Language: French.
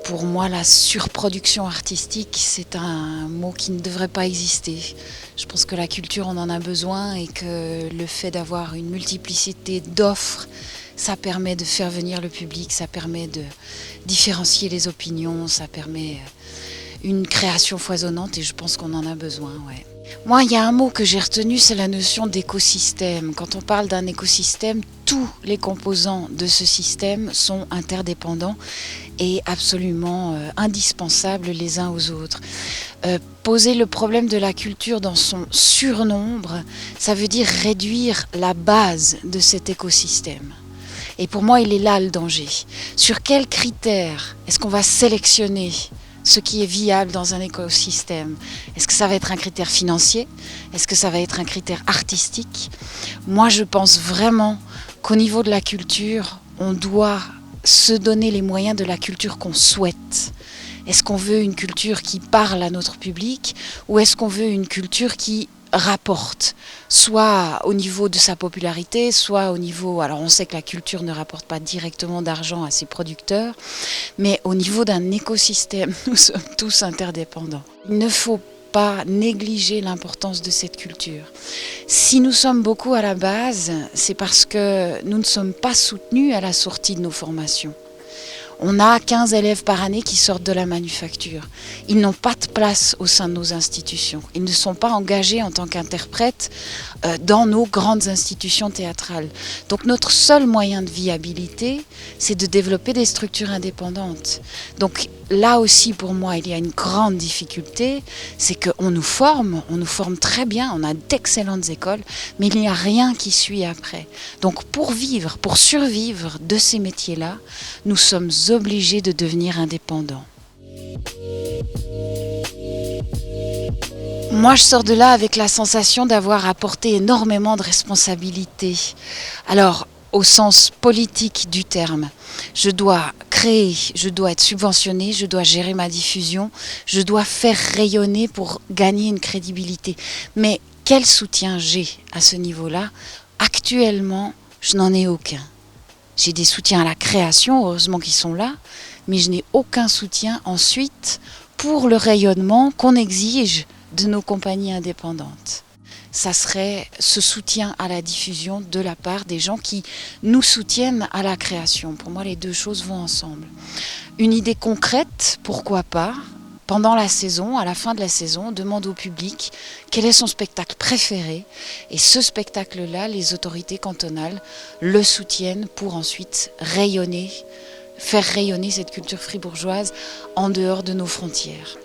Pour moi, la surproduction artistique, c'est un mot qui ne devrait pas exister. Je pense que la culture, on en a besoin et que le fait d'avoir une multiplicité d'offres, ça permet de faire venir le public, ça permet de différencier les opinions, ça permet une création foisonnante et je pense qu'on en a besoin, ouais. Moi, il y a un mot que j'ai retenu, c'est la notion d'écosystème. Quand on parle d'un écosystème, tous les composants de ce système sont interdépendants et absolument indispensables les uns aux autres. Poser le problème de la culture dans son surnombre, ça veut dire réduire la base de cet écosystème. Et pour moi, il est là le danger. Sur quels critères est-ce qu'on va sélectionner ce qui est viable dans un écosystème? Est-ce que ça va être un critère financier? Est-ce que ça va être un critère artistique? Moi, je pense vraiment qu'au niveau de la culture, on doit se donner les moyens de la culture qu'on souhaite. Est-ce qu'on veut une culture qui parle à notre public ou est-ce qu'on veut une culture qui rapporte, soit au niveau de sa popularité, soit au niveau, alors on sait que la culture ne rapporte pas directement d'argent à ses producteurs, mais au niveau d'un écosystème, nous sommes tous interdépendants. Il ne faut pas négliger l'importance de cette culture. Si nous sommes beaucoup à la base, c'est parce que nous ne sommes pas soutenus à la sortie de nos formations. On a 15 élèves par année qui sortent de la manufacture. Ils n'ont pas de place au sein de nos institutions. Ils ne sont pas engagés en tant qu'interprètes dans nos grandes institutions théâtrales. Donc notre seul moyen de viabilité, c'est de développer des structures indépendantes. Donc là aussi pour moi, il y a une grande difficulté, c'est qu'on nous forme très bien, on a d'excellentes écoles, mais il n'y a rien qui suit après. Donc pour vivre, pour survivre de ces métiers-là, nous sommes obligés de devenir indépendants. Moi, je sors de là avec la sensation d'avoir apporté énormément de responsabilités. Alors, au sens politique du terme, je dois créer, je dois être subventionnée, je dois gérer ma diffusion, je dois faire rayonner pour gagner une crédibilité. Mais quel soutien j'ai à ce niveau-là? Actuellement, je n'en ai aucun. J'ai des soutiens à la création, heureusement qu'ils sont là, mais je n'ai aucun soutien ensuite pour le rayonnement qu'on exige de nos compagnies indépendantes. Ça serait ce soutien à la diffusion de la part des gens qui nous soutiennent à la création. Pour moi, les deux choses vont ensemble. Une idée concrète, pourquoi pas? Pendant la saison, à la fin de la saison, on demande au public quel est son spectacle préféré. Et ce spectacle-là, les autorités cantonales le soutiennent pour ensuite rayonner, faire rayonner cette culture fribourgeoise en dehors de nos frontières.